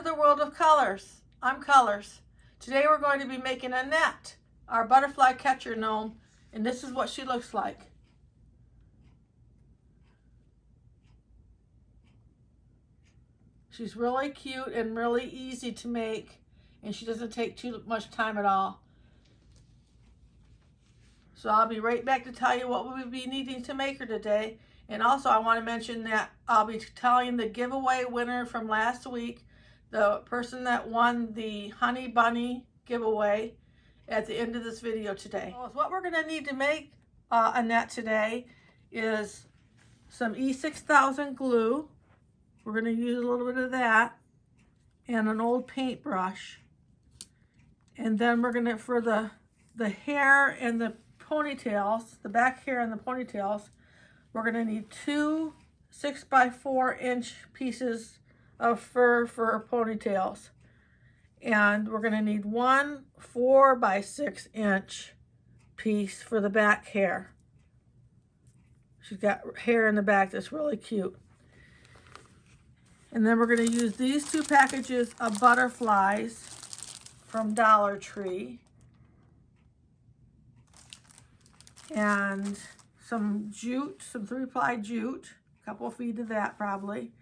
to the world of colors. I'm Colors. Today we're going to be making Annette, our butterfly catcher gnome, and this is what she looks like. She's really cute and really easy to make, and she doesn't take too much time at all. So I'll be right back to tell you what we'll be needing to make her today. And also I want to mention that I'll be telling the giveaway winner from last week, the person that won the Honey Bunny giveaway, at the end of this video today. So what we're going to need to make Annette today is some E6000 glue. We're going to use a little bit of that and an old paintbrush. And then we're going to, for the hair and the ponytails, the back hair and the ponytails, we're going to need two 6x4 pieces of fur for our ponytails. And we're going to need one 4x6 piece for the back hair. She's got hair in the back that's really cute. And then we're going to use these two packages of butterflies from Dollar Tree. And some jute, some 3-ply jute, a couple feet of that probably.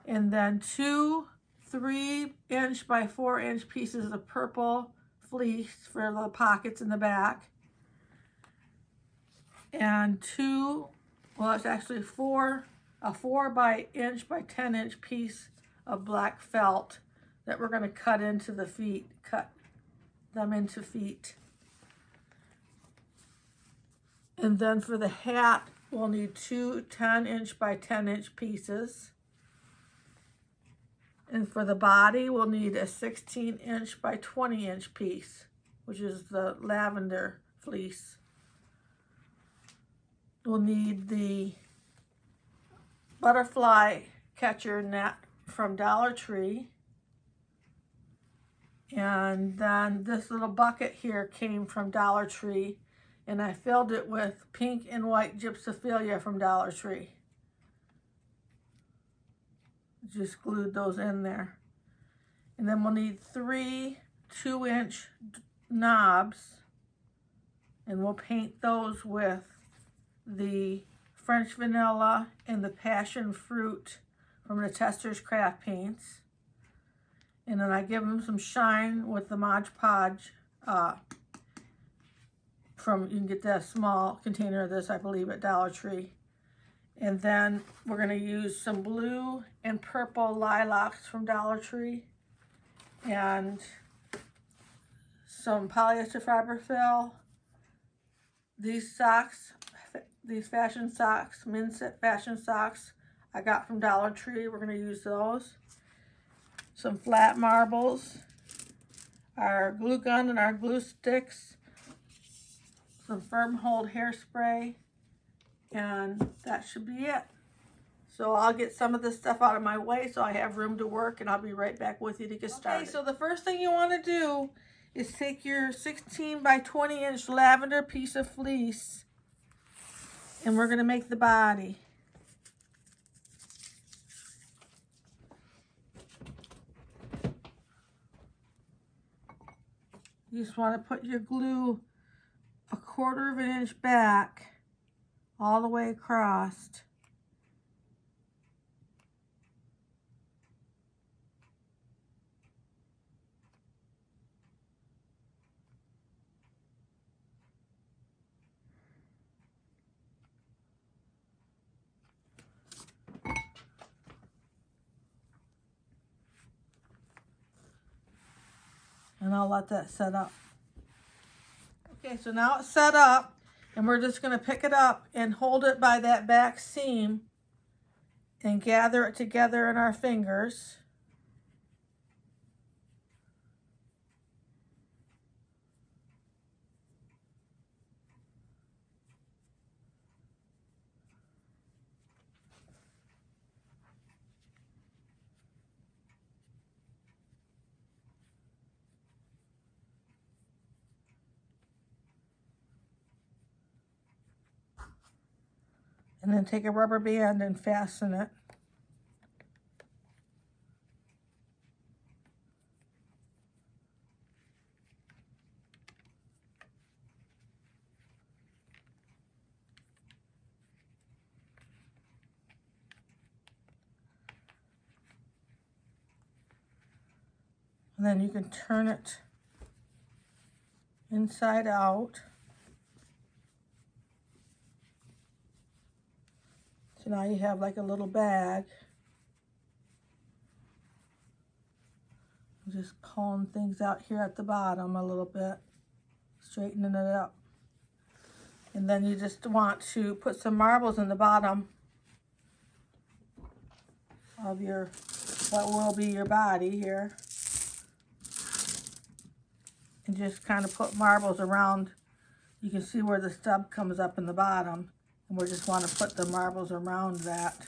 And then two 3-inch-by-4-inch pieces of purple fleece for the pockets in the back. And two, well, it's actually a 4-by-10-inch piece of black felt that we're going to cut into the feet, cut them into feet. And then for the hat, we'll need two 10-inch-by-10-inch pieces. And for the body, we'll need a 16-inch-by-20-inch piece, which is the lavender fleece. We'll need the butterfly catcher net from Dollar Tree. And then this little bucket here came from Dollar Tree, and I filled it with pink and white gypsophilia from Dollar Tree. Just glued those in there. And then we'll need 3 2-inch knobs, and we'll paint those with the French vanilla and the passion fruit from the Tester's Craft Paints. And then I give them some shine with the Mod Podge. You can get that small container of this, I believe, at Dollar Tree. And then we're going to use some blue and purple lilacs from Dollar Tree, and some polyester fiberfill. These socks, these fashion socks, men's fashion socks, I got from Dollar Tree. We're going to use those. Some flat marbles, our glue gun and our glue sticks, some firm hold hairspray, and that should be it. So I'll get some of this stuff out of my way so I have room to work, and I'll be right back with you to get started. Okay, so the first thing you want to do is take your 16-by-20-inch lavender piece of fleece, and we're going to make the body. You just want to put your glue a 1/4 of an inch back all the way across. And I'll let that set up. Okay, so now it's set up, and we're just going to pick it up and hold it by that back seam and gather it together in our fingers. And then take a rubber band and fasten it. And then you can turn it inside out. So now you have like a little bag. Just pulling things out here at the bottom a little bit, straightening it up. And then you just want to put some marbles in the bottom of your, what will be your body here. And just kind of put marbles around. You can see where the stub comes up in the bottom. And we just want to put the marbles around that.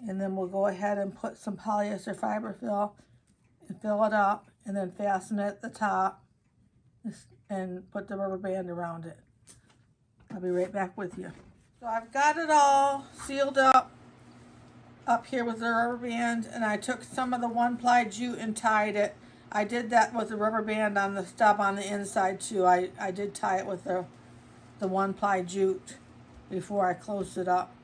And then we'll go ahead and put some polyester fiber fill and fill it up, and then fasten it at the top and put the rubber band around it. I'll be right back with you. So I've got it all sealed up here with the rubber band, and I took some of the 1-ply jute and tied it. I did that with the rubber band on the stub on the inside too. I did tie it with the 1-ply jute before I closed it up.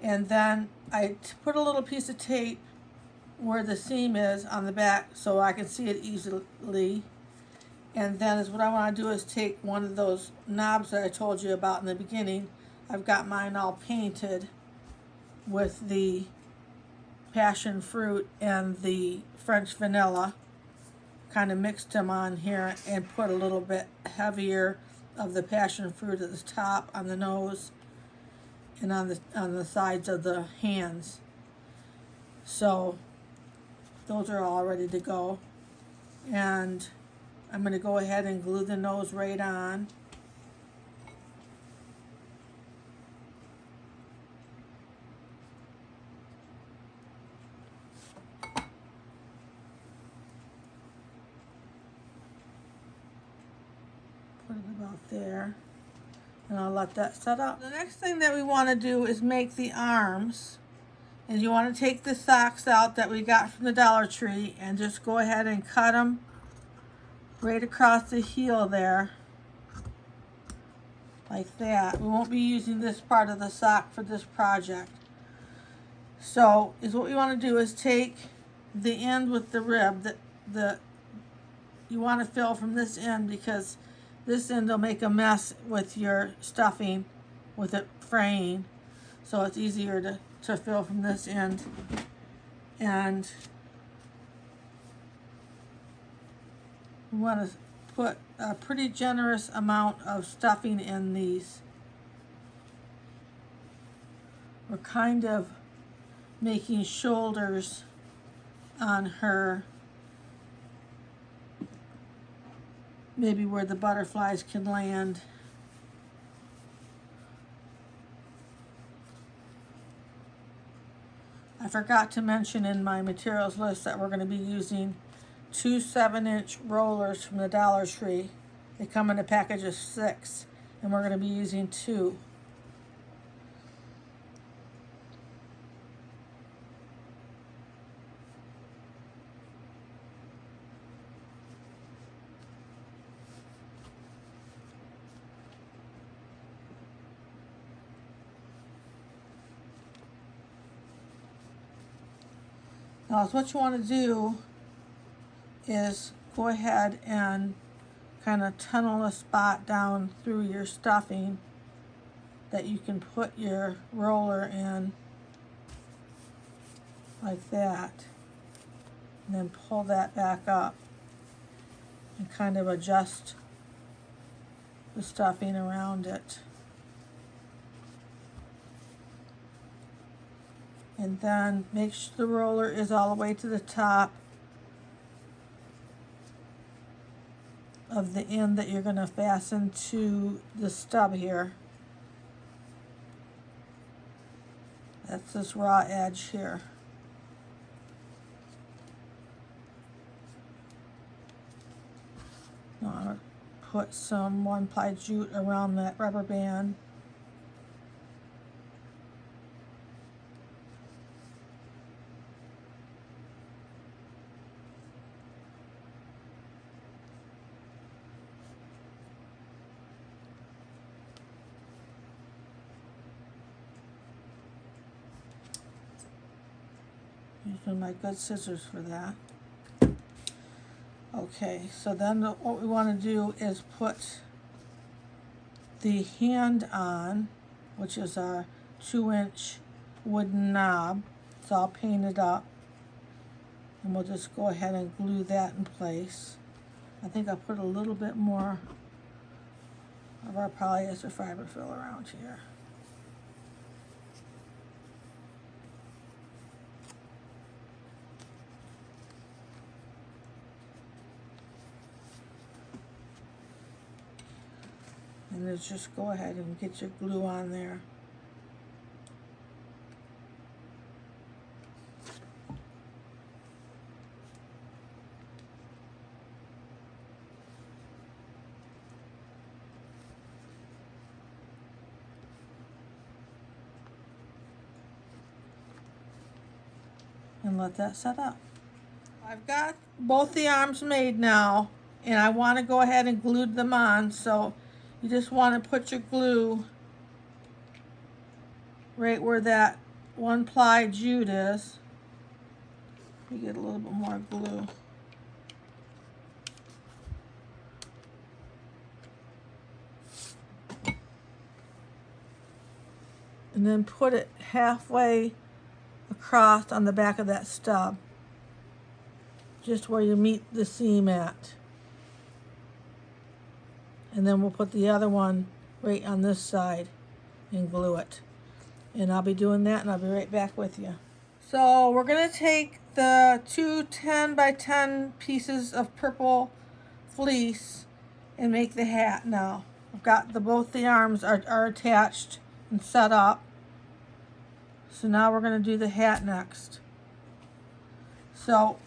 And then I put a little piece of tape where the seam is on the back so I can see it easily. And then what I want to do is take one of those knobs that I told you about in the beginning. I've got mine all painted with the passion fruit and the French vanilla. Kind of mixed them on here and put a little bit heavier of the passion fruit at the top on the nose and on the sides of the hands. So those are all ready to go. And I'm going to go ahead and glue the nose right on. Put it about there. And I'll let that set up. The next thing that we want to do is make the arms. And you want to take the socks out that we got from the Dollar Tree and just go ahead and cut them right across the heel there. Like that. We won't be using this part of the sock for this project. So what we want to do is take the end with the rib. You want to fill from this end because this end will make a mess with your stuffing with it fraying. So it's easier to fill from this end. And we want to put a pretty generous amount of stuffing in these. We're kind of making shoulders on her, maybe where the butterflies can land. I forgot to mention in my materials list that we're going to be using 2 7-inch rollers from the Dollar Tree. They come in a package of 6, and we're going to be using 2. Now, what you want to do is go ahead and kind of tunnel a spot down through your stuffing that you can put your roller in like that, and then pull that back up and kind of adjust the stuffing around it. And then make sure the roller is all the way to the top of the end that you're going to fasten to the stub here. That's this raw edge here. Now I'm going to put some 1-ply jute around that rubber band. Using my good scissors for that. Okay, so then what we want to do is put the hand on, which is our 2-inch wooden knob. It's all painted up. And we'll just go ahead and glue that in place. I think I'll put a little bit more of our polyester fiber fill around here. And then just go ahead and get your glue on there. And let that set up. I've got both the arms made now, and I want to go ahead and glue them on. So you just want to put your glue right where that 1-ply jute is. You get a little bit more glue. And then put it halfway across on the back of that stub, just where you meet the seam at. And then we'll put the other one right on this side and glue it. And I'll be doing that, and I'll be right back with you. So we're going to take the 2 10 by 10 pieces of purple fleece and make the hat now. I've got both the arms are attached and set up. So now we're going to do the hat next. So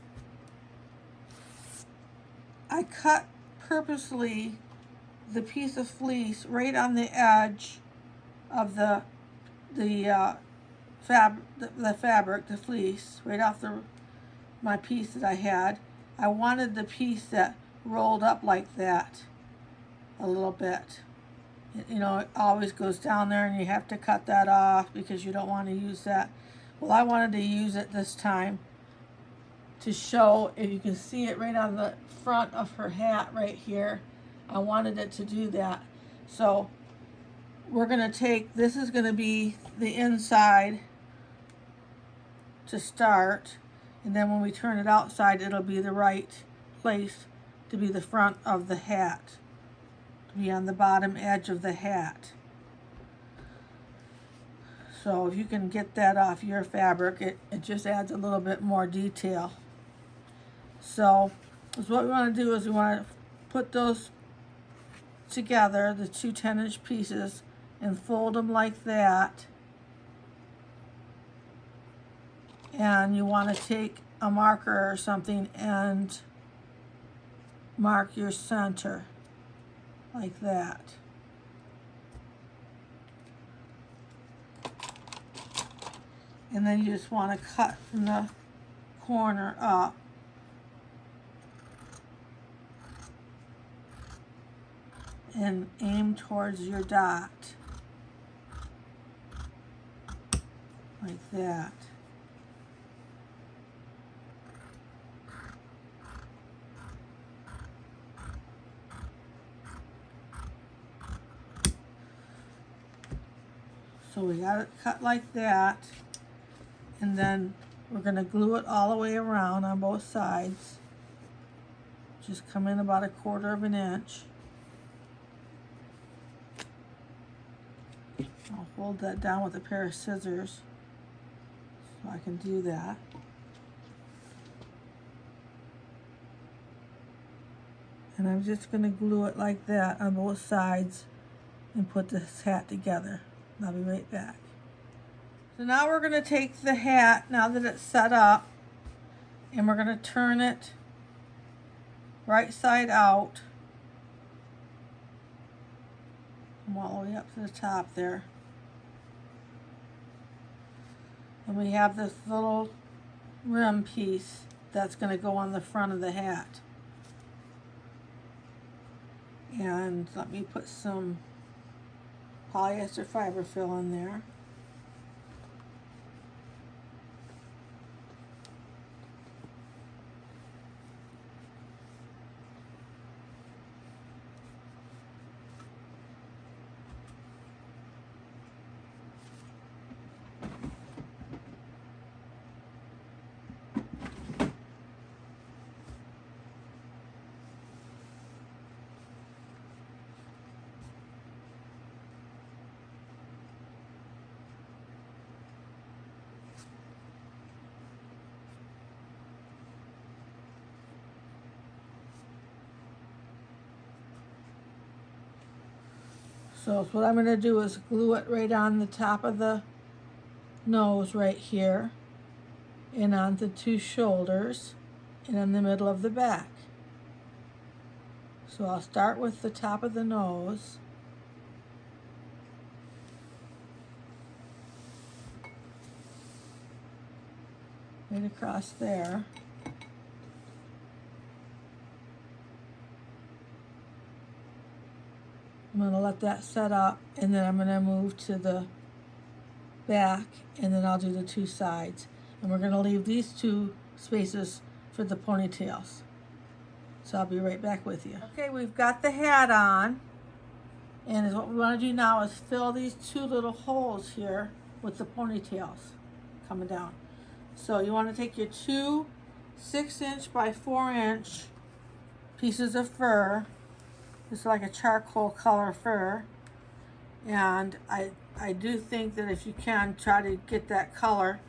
I cut purposely the piece of fleece right on the edge of the fabric, the fleece, right off my piece that I had. I wanted the piece that rolled up like that a little bit. You know, it always goes down there, and you have to cut that off because you don't want to use that. Well, I wanted to use it this time to show, if you can see it right on the front of her hat right here. I wanted it to do that. So we're going to take, this is going to be the inside to start, and then when we turn it outside, it'll be the right place to be the front of the hat, to be on the bottom edge of the hat. So if you can get that off your fabric, it just adds a little bit more detail. So what we want to do is we want to put those together, the 2 10-inch pieces, and fold them like that. And you want to take a marker or something and mark your center like that. And then you just want to cut from the corner up. And aim towards your dot, like that. So we got it cut like that, and then we're going to glue it all the way around on both sides. Just come in about 1/4 of an inch. I'll hold that down with a pair of scissors so I can do that. And I'm just going to glue it like that on both sides and put this hat together. I'll be right back. So now we're going to take the hat, now that it's set up, and we're going to turn it right side out. Come all the way up to the top there. And we have this little rim piece that's going to go on the front of the hat. And let me put some polyester fiber fill in there. So what I'm going to do is glue it right on the top of the nose right here, and on the two shoulders, and in the middle of the back. So I'll start with the top of the nose. Right across there. I'm going to let that set up, and then I'm going to move to the back, and then I'll do the two sides. And we're going to leave these two spaces for the ponytails. So I'll be right back with you. Okay, we've got the hat on, and what we want to do now is fill these two little holes here with the ponytails coming down. So you want to take your two 6-inch by 4-inch pieces of fur. It's like a charcoal color fur, and I do think that if you can, try to get that color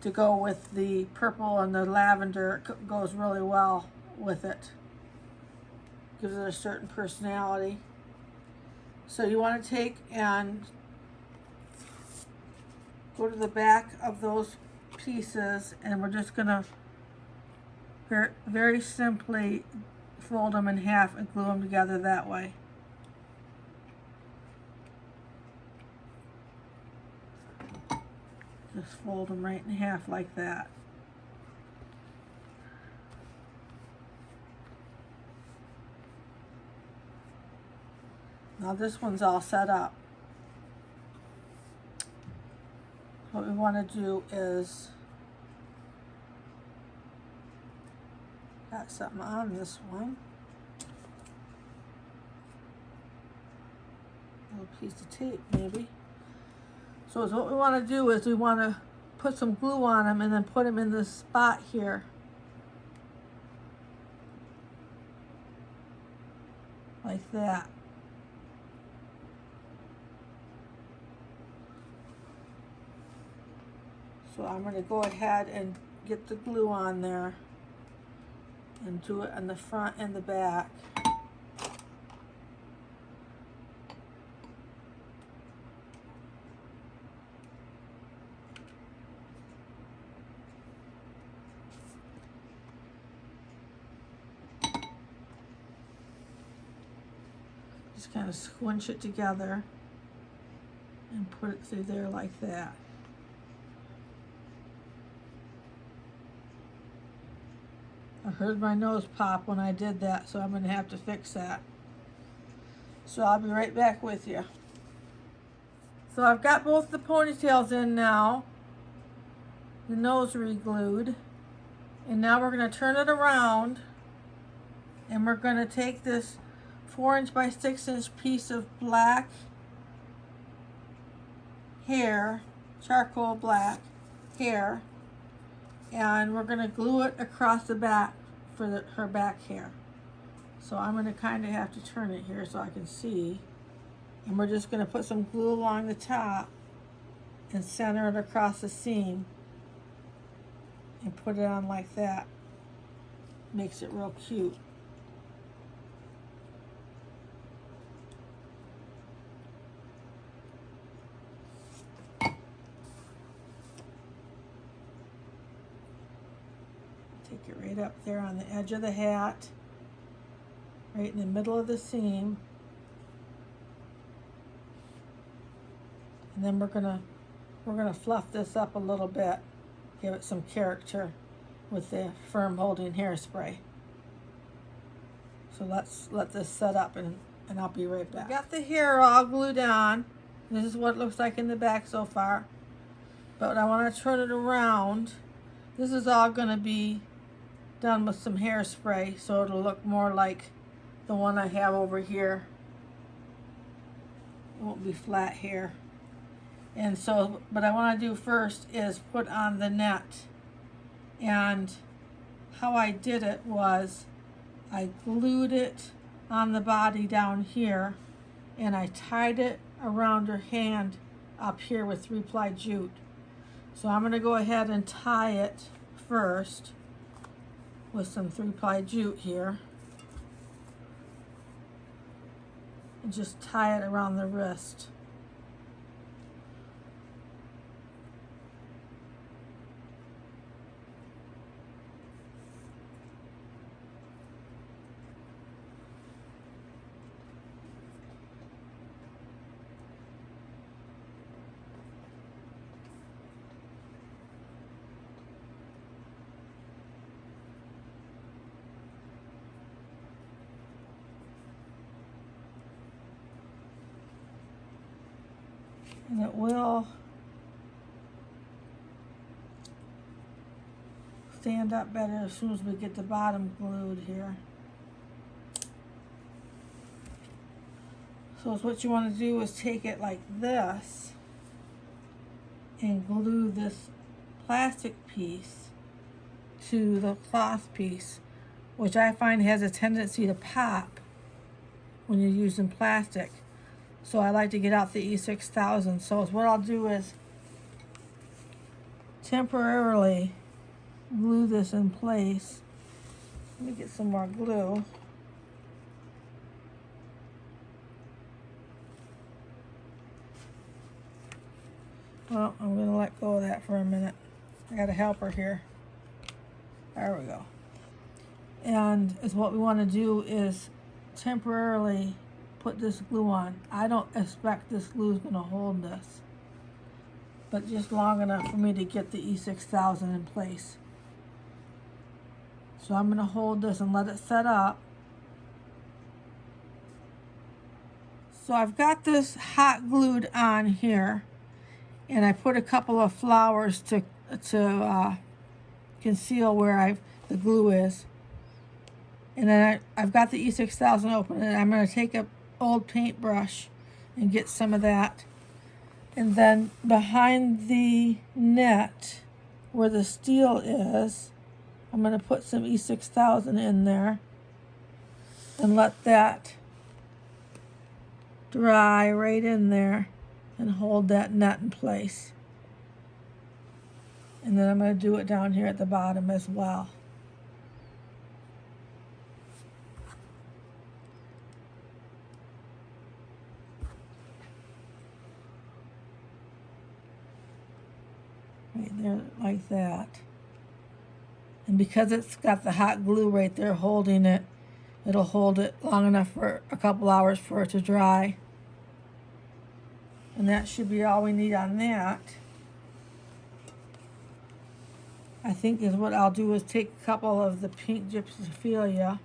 to go with the purple and the lavender. It goes really well with it. Gives it a certain personality. So you want to take and go to the back of those pieces, and we're just going to very simply fold them in half and glue them together that way. Just fold them right in half like that. Now this one's all set up. What we want to do is, got something on this one. A little piece of tape maybe. So what we want to do is we want to put some glue on them and then put them in this spot here. Like that. So I'm going to go ahead and get the glue on there and do it on the front and the back. Just kind of squinch it together and put it through there like that. I heard my nose pop when I did that, so I'm going to have to fix that. So I'll be right back with you. So I've got both the ponytails in now, the nose re-glued, and now we're going to turn it around, and we're going to take this 4-inch by 6-inch piece of black hair, charcoal black hair, and we're going to glue it across the back for her back hair. So I'm going to kind of have to turn it here so I can see. And we're just going to put some glue along the top and center it across the seam and put it on like that. Makes it real cute. Take it right up there on the edge of the hat, right in the middle of the seam. And then we're gonna fluff this up a little bit, give it some character with the firm holding hairspray. So let's let this set up and I'll be right back. I got the hair all glued on. This is what it looks like in the back so far. But I want to turn it around. This is all gonna be done with some hairspray, so it'll look more like the one I have over here. It won't be flat hair. And so what I want to do first is put on the net. And how I did it was I glued it on the body down here, and I tied it around her hand up here with 3-ply jute. So I'm going to go ahead and tie it first with some 3-ply jute here. and just tie it around the wrist. And it will stand up better as soon as we get the bottom glued here. So what you want to do is take it like this and glue this plastic piece to the cloth piece, which I find has a tendency to pop when you're using plastic. So I like to get out the E6000. So what I'll do is temporarily glue this in place. Let me get some more glue. Well, I'm going to let go of that for a minute. I got a helper here. There we go. And is what we want to do is temporarily put this glue on. I don't expect this glue is going to hold this, but just long enough for me to get the E6000 in place. So I'm going to hold this and let it set up. So I've got this hot glued on here, and I put a couple of flowers to conceal where the glue is. And then I've got the E6000 open, and I'm going to take a old paintbrush and get some of that, and then behind the net where the steel is, I'm going to put some E6000 in there and let that dry right in there and hold that net in place. And then I'm going to do it down here at the bottom as well. Right there, like that. And because it's got the hot glue right there holding it, it'll hold it long enough for a couple hours for it to dry. And that should be all we need on that. I think is what I'll do is take a couple of the pink gypsophilia.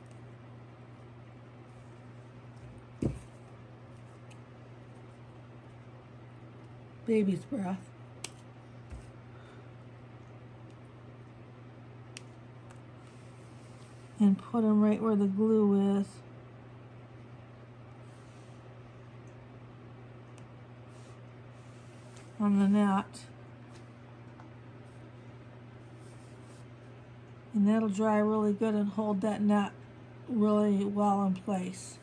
Baby's breath. And put them right where the glue is. On the net. And that'll dry really good and hold that net really well in place.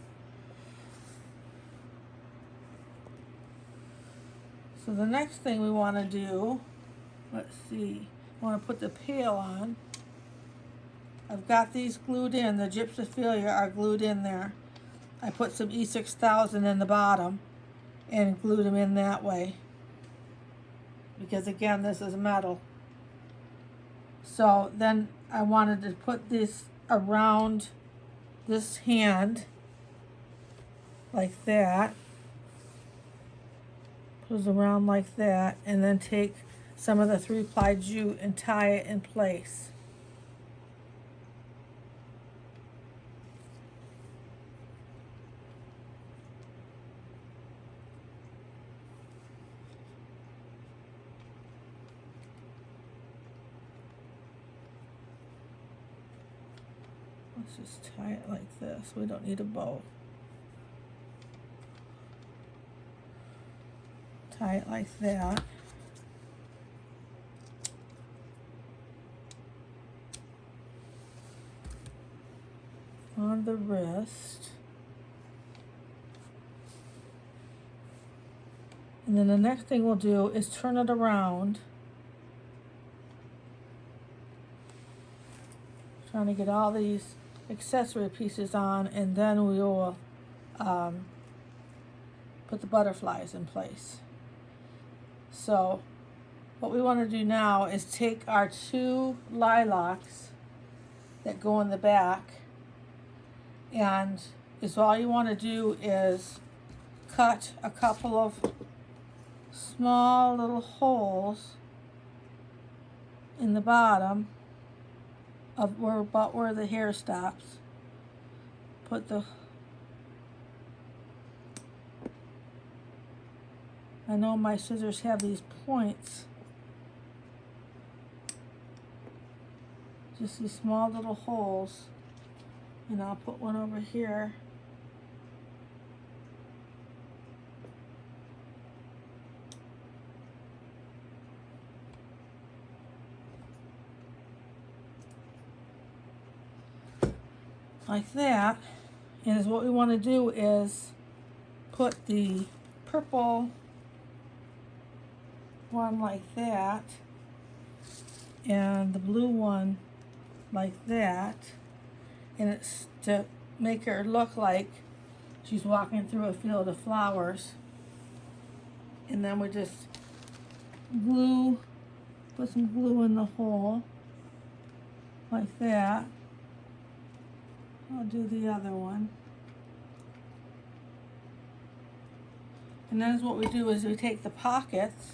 So the next thing we want to do, let's see, I want to put the pail on. I've got these glued in. The gypsophilia are glued in there. I put some E6000 in the bottom and glued them in that way. Because again, this is metal. So then I wanted to put this around this hand like that. Put it around like that, and then take some of the 3-ply jute and tie it in place. Let's just tie it like this. We don't need a bow. Tie it like that. On the wrist. And then the next thing we'll do is turn it around. Trying to get all these accessory pieces on, and then we will put the butterflies in place. So what we want to do now is take our 2 lilacs that go in the back, and all you want to do is cut a couple of small little holes in the bottom of about where the hair stops. I know my scissors have these points. Just these small little holes. And I'll put one over here. Like that. And what we want to do is put the purple one like that and the blue one like that, and it's to make her look like she's walking through a field of flowers. And then we just put some glue in the hole like that. I'll do the other one. And then what we do is we take the pockets,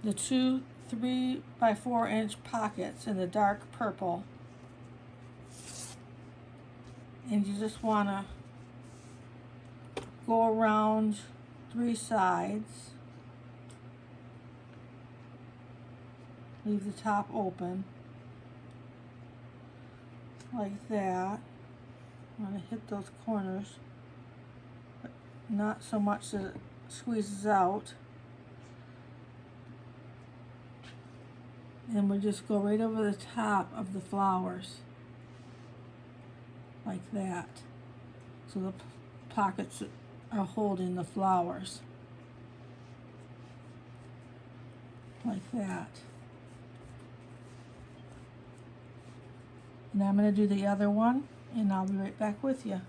the 2 3 by 4 inch pockets in the dark purple, and you just want to go around 3 sides, leave the top open like that. I want to hit those corners, but not so much that it squeezes out. And we just go right over the top of the flowers like that, so the pockets are holding the flowers like that. And I'm going to do the other one, and I'll be right back with you.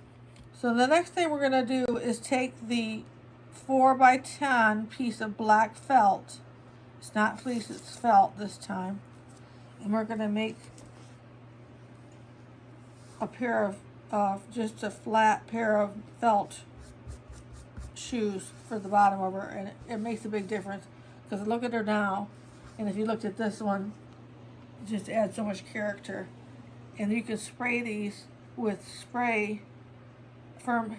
So the next thing we're going to do is take the 4 by 10 piece of black felt. It's not fleece, it's felt this time. And we're going to make a pair of just a flat pair of felt shoes for the bottom of her. And it makes a big difference, because look at her now. And if you looked at this one, it just adds so much character. And you can spray these with firm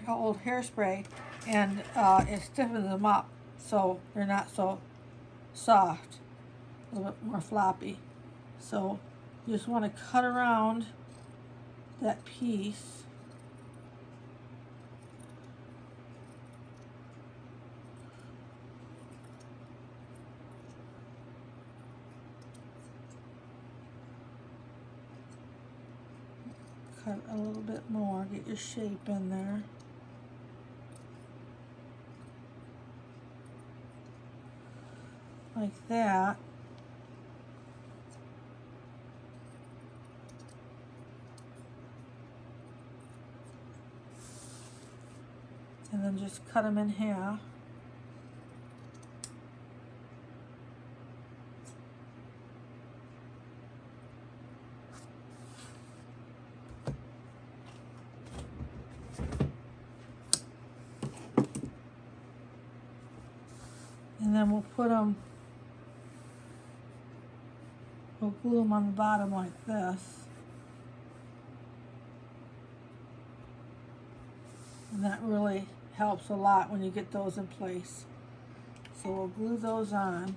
old hairspray, and it stiffens them up so they're not so soft, a little bit more floppy. So you just want to cut around that piece. Cut a little bit more, get your shape in there. Like that. And then just cut them in half. And then we'll glue them on the bottom like this. And that really helps a lot when you get those in place. So we'll glue those on.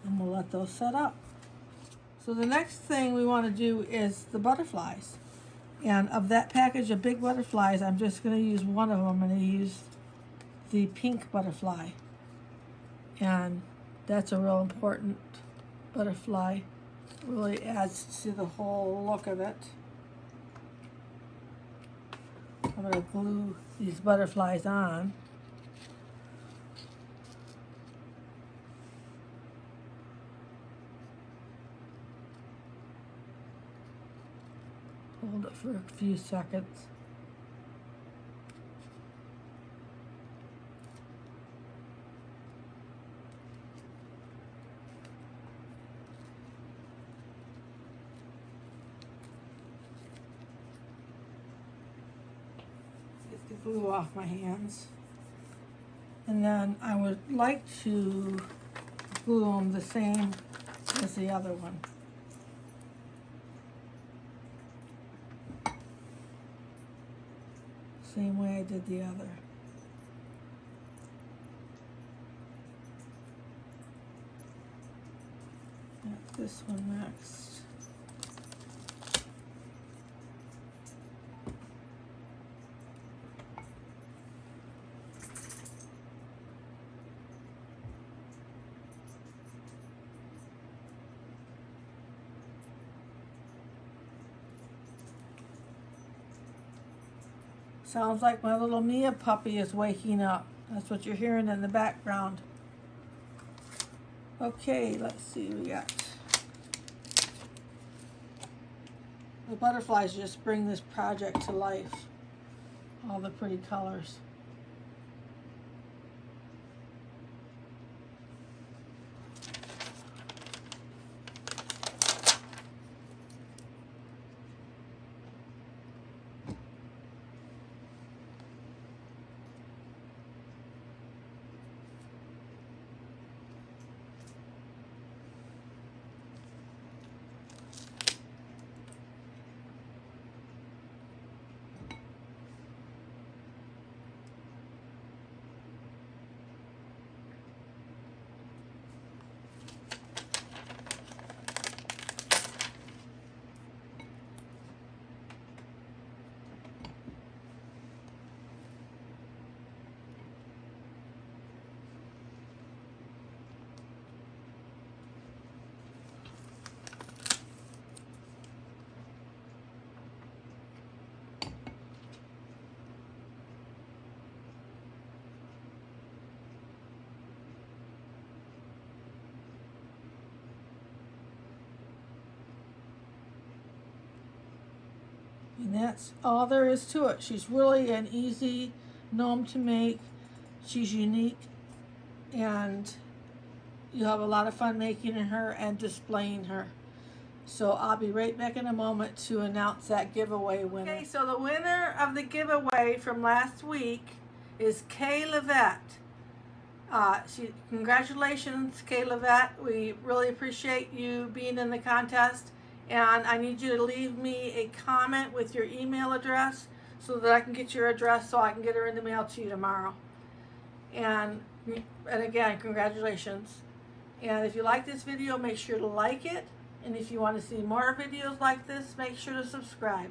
And we'll let those set up. So the next thing we want to do is the butterflies. And of that package of big butterflies, I'm just going to use one of them. I'm going to use the pink butterfly. And that's a real important butterfly Really adds to the whole look of it. I'm going to glue these butterflies on. Hold it for a few seconds. Get the glue off my hands. And then I would like to glue them the same as the other one. Same way I did the other. Got this one next. Sounds like my little Mia puppy is waking up. That's what you're hearing in the background. Okay, let's see what we got. The butterflies just bring this project to life. All the pretty colors. And that's all there is to it. She's really an easy gnome to make. She's unique, and you'll have a lot of fun making her and displaying her. So I'll be right back in a moment to announce that giveaway winner. Okay, so the winner of the giveaway from last week is Kay Levette. Congratulations, Kay Levette. We really appreciate you being in the contest. And I need you to leave me a comment with your email address so that I can get your address so I can get her in the mail to you tomorrow. And again, congratulations. And if you like this video, make sure to like it. And if you want to see more videos like this, make sure to subscribe.